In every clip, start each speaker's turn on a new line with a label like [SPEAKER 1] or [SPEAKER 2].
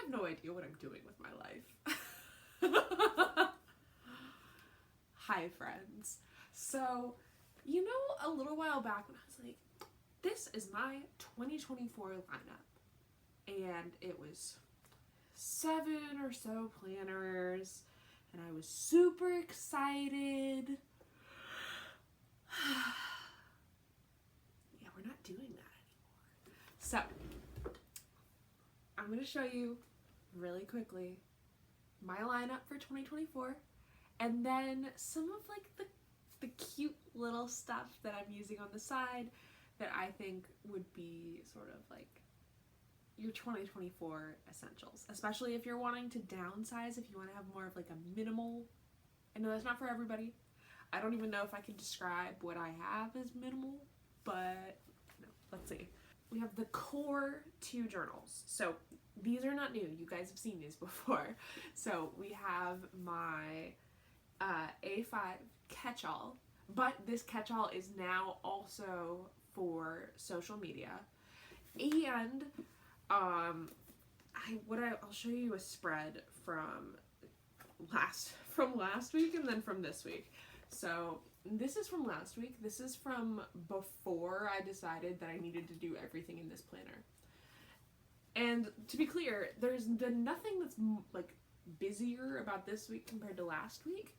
[SPEAKER 1] have no idea what I'm doing with my life. Hi, friends. So, you know, a little while back when I was like, this is my 2024 lineup. And it was 7 or so planners, and I was super excited. Yeah, we're not doing that anymore. So, I'm going to show you really quickly my lineup for 2024, and then some of like the cute little stuff that I'm using on the side that I think would be sort of like your 2024 essentials, especially if you're wanting to downsize, if you want to have more of like a minimal. I know that's not for everybody. I don't even know if I can describe what I have as minimal, but no, let's see. We have the core 2 journals. So these are not new. You guys have seen these before. So we have my A5 catch-all, but this catch-all is now also for social media. And I'll show you a spread from last week and then from this week. So this is from last week. This is from before I decided that I needed to do everything in this planner. And to be clear, there's been nothing that's like busier about this week compared to last week,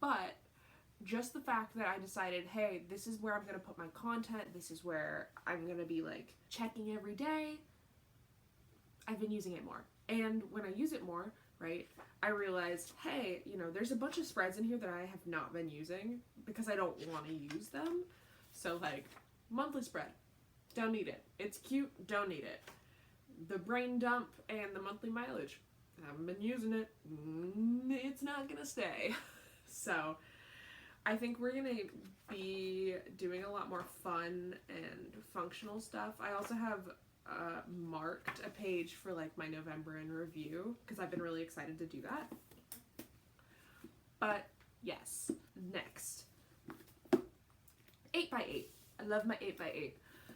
[SPEAKER 1] but just the fact that I decided, hey, this is where I'm going to put my content, this is where I'm going to be like checking every day, I've been using it more. And when I use it more, right, I realized, hey, you know, there's a bunch of spreads in here that I have not been using because I don't want to use them. So like, monthly spread, don't need it. It's cute, don't need it. The brain dump and the monthly mileage, haven't been using it, it's not gonna stay. So I think we're gonna be doing a lot more fun and functional stuff. I also have marked a page for like my November in review because I've been really excited to do that. But yes, next, 8x8. I love my 8x8.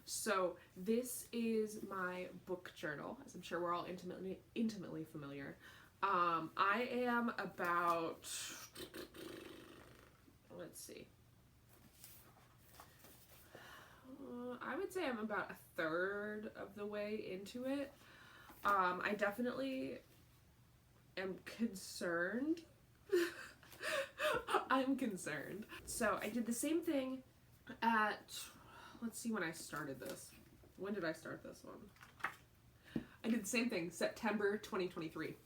[SPEAKER 1] So this is my book journal, as I'm sure we're all intimately familiar. I am about, let's see, I would say I'm about 1/3 of the way into it. I definitely am concerned. I'm concerned. So I did the same thing at, let's see when I started this. When did I start this one? I did the same thing, September 2023.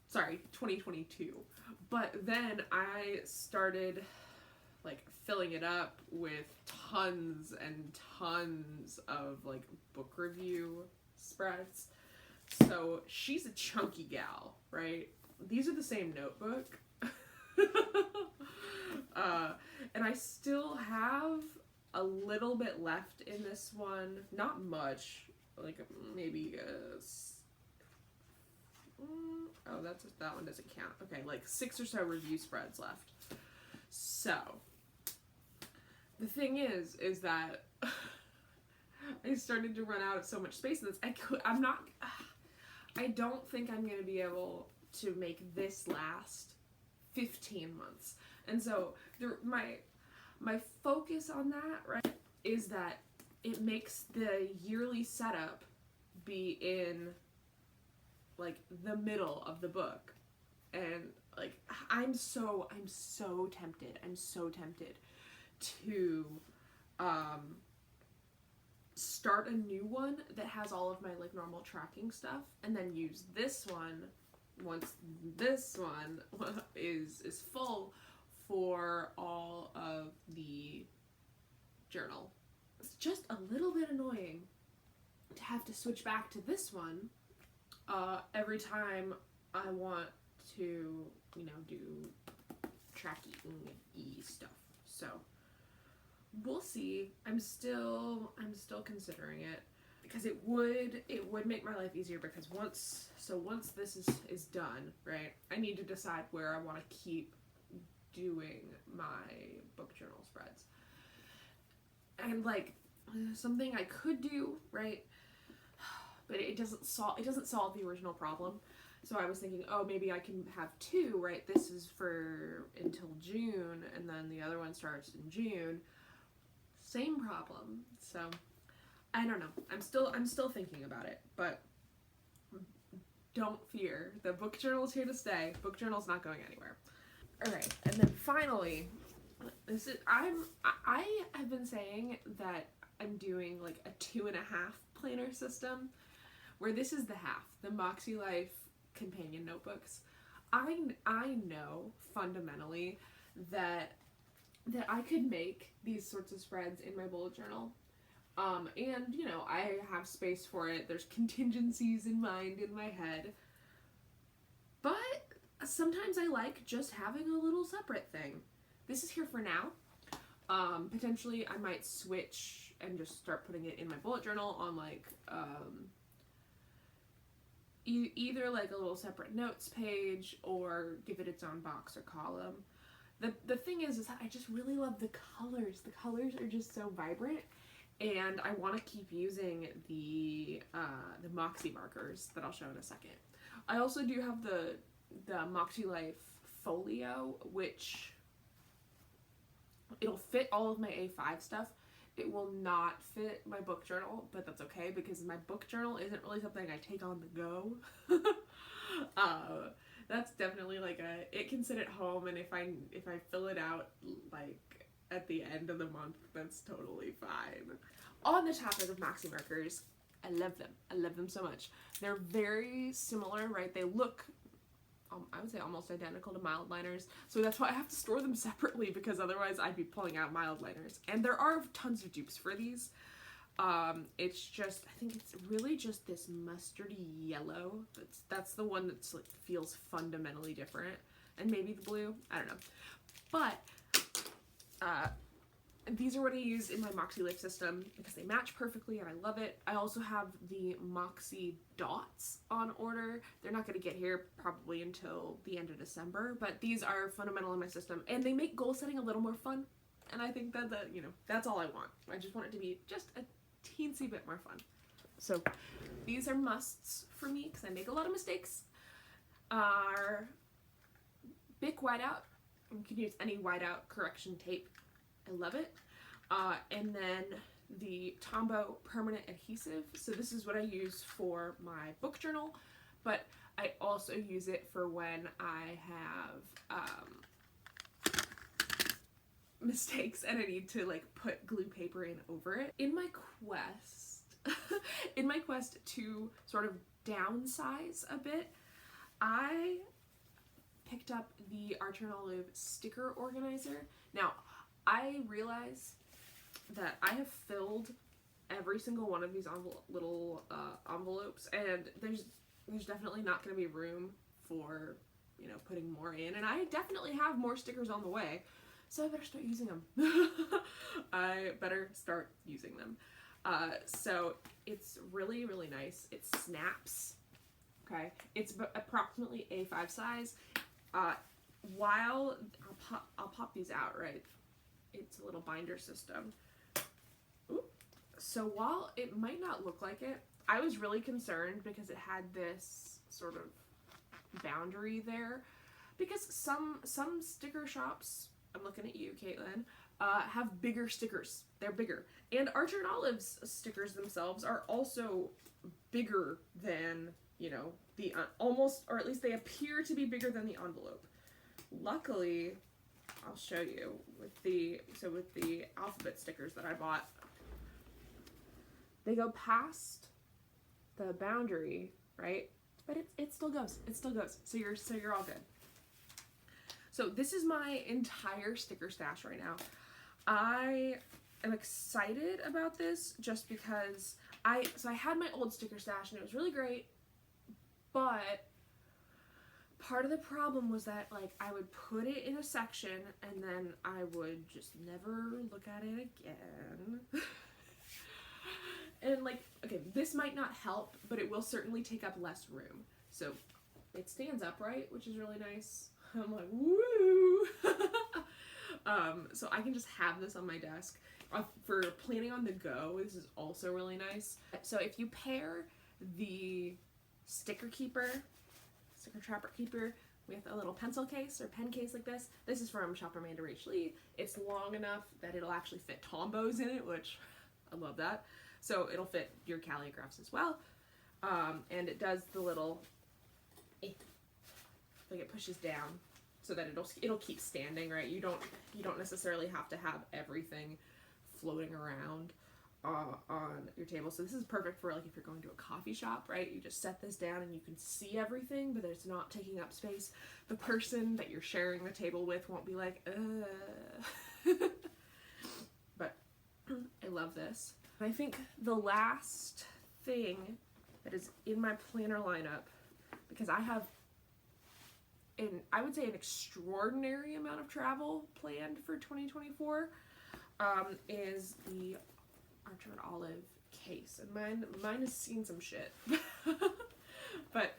[SPEAKER 1] Sorry, 2022. But then I started like filling it up with tons and tons of like book review spreads. So she's a chunky gal, right? These are the same notebook. And I still have a little bit left in this one. Not much, like maybe oh, that one doesn't count. Okay, like 6 or so review spreads left. So the thing is that I started to run out of so much space in this. I don't think I'm going to be able to make this last 15 months. And so my focus on that, right, is that it makes the yearly setup be in like the middle of the book. And like I'm so tempted to start a new one that has all of my like normal tracking stuff, and then use this one once this one is full for all of the journal. It's just a little bit annoying to have to switch back to this one every time I want to, you know, do tracking-y stuff. So we'll see. I'm still considering it because it would make my life easier, because once this is done, right, I need to decide where I want to keep doing my book journal spreads. And like something I could do, right, but it doesn't solve the original problem. So I was thinking, oh, maybe I can have two, right? This is for until June, and then the other one starts in June. Same problem. So I don't know. I'm still thinking about it, but don't fear. The book journal is here to stay. Book journal's not going anywhere. All right, and then finally, I have been saying that I'm doing like a 2.5 planner system, where this is the half, the Moxy Life companion notebooks. I know fundamentally that I could make these sorts of spreads in my bullet journal. And you know, I have space for it. There's contingencies in mind in my head. But sometimes I like just having a little separate thing. This is here for now. Potentially I might switch and just start putting it in my bullet journal on like either like a little separate notes page or give it its own box or column. The thing is that I just really love the colors. The colors are just so vibrant, and I want to keep using the Moxy markers that I'll show in a second. I also do have the Moxy Life folio, which it'll fit all of my A5 stuff. It will not fit my book journal, but that's okay because my book journal isn't really something I take on the go. That's definitely like it can sit at home, and if I fill it out like at the end of the month, that's totally fine. On the topic of Moxy markers, I love them. I love them so much. They're very similar, right? They look, I would say, almost identical to mild liners, so that's why I have to store them separately, because otherwise I'd be pulling out mild liners. And there are tons of dupes for these. It's just, I think it's really just this mustardy yellow. That's the one that's like feels fundamentally different, and maybe the blue. I don't know, but these are what I use in my Moxy Life system because they match perfectly and I love it. I also have the Moxy dots on order. They're not going to get here probably until the end of December, but these are fundamental in my system, and they make goal setting a little more fun. And I think that you know, that's all I want. I just want it to be just a teensy bit more fun. So these are musts for me because I make a lot of mistakes. Are Bic whiteout. You can use any whiteout correction tape. I love it. And then the Tombow permanent adhesive. So this is what I use for my book journal, but I also use it for when I have mistakes and I need to like put glue paper in over it. In my quest to sort of downsize a bit, I picked up the Archer and Olive sticker organizer. Now, I realize that I have filled every single one of these little envelopes, and there's definitely not going to be room for, you know, putting more in, and I definitely have more stickers on the way, so I better start using them. I better start using them. So it's really, really nice. It snaps. Okay, it's approximately A5 size. While I'll pop these out, right? It's a little binder system. Ooh. So while it might not look like it, I was really concerned because it had this sort of boundary there, because some sticker shops, I'm looking at you, Caitlin, have bigger stickers. They're bigger. And Archer and Olive's stickers themselves are also bigger than, you know, the almost, or at least they appear to be bigger than the envelope. Luckily, I'll show you with the alphabet stickers that I bought, they go past the boundary, right? But it still goes. It still goes. So you're all good. So this is my entire sticker stash right now. I am excited about this just because I had my old sticker stash and it was really great, but part of the problem was that, like, I would put it in a section and then I would just never look at it again. And, like, okay, this might not help, but it will certainly take up less room. So it stands upright, which is really nice. I'm like, woo! So I can just have this on my desk. For planning on the go, this is also really nice. So if you pair the sticker trapper keeper with a little pencil case or pen case like this. This is from Shopper Amanda Rach Lee. It's long enough that it'll actually fit Tombos in it, which I love that. So it'll fit your calligraphs as well. And it does the little, like it pushes down so that it'll keep standing, right? You don't necessarily have to have everything floating around on your table. So this is perfect for like if you're going to a coffee shop, right? You just set this down and you can see everything, but it's not taking up space. The person that you're sharing the table with won't be like, But I love this. And I think the last thing that is in my planner lineup, because I have I would say an extraordinary amount of travel planned for 2024, is the Orchard Olive case. And mine has seen some shit. But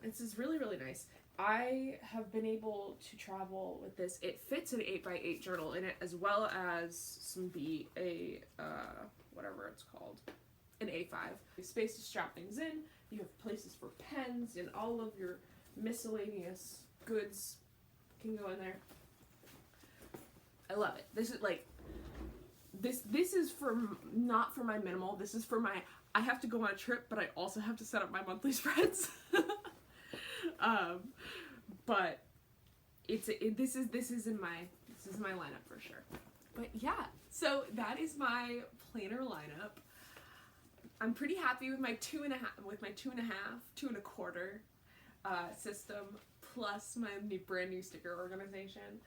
[SPEAKER 1] this is really, really nice. I have been able to travel with this. It fits an 8x8 journal in it, as well as some whatever it's called, an A5. Space to strap things in. You have places for pens, and all of your miscellaneous goods can go in there. I love it. This is like, this is not for my minimal. This is for my, I have to go on a trip, but I also have to set up my monthly spreads. But this is in my lineup for sure. But yeah, so that is my planner lineup. I'm pretty happy with my 2.5, with my 2.25 system, plus my brand new sticker organization.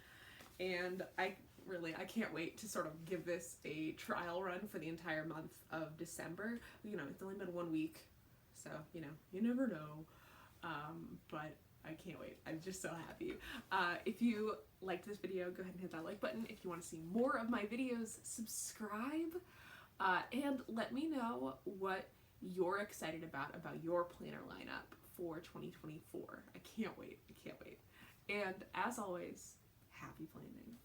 [SPEAKER 1] And I can't wait to sort of give this a trial run for the entire month of December. You know, it's only been 1 week, so, you know, you never know. But I can't wait. I'm just so happy. If you liked this video, go ahead and hit that like button. If you want to see more of my videos, subscribe. And let me know what you're excited about your planner lineup for 2024. I can't wait. And as always, happy planning.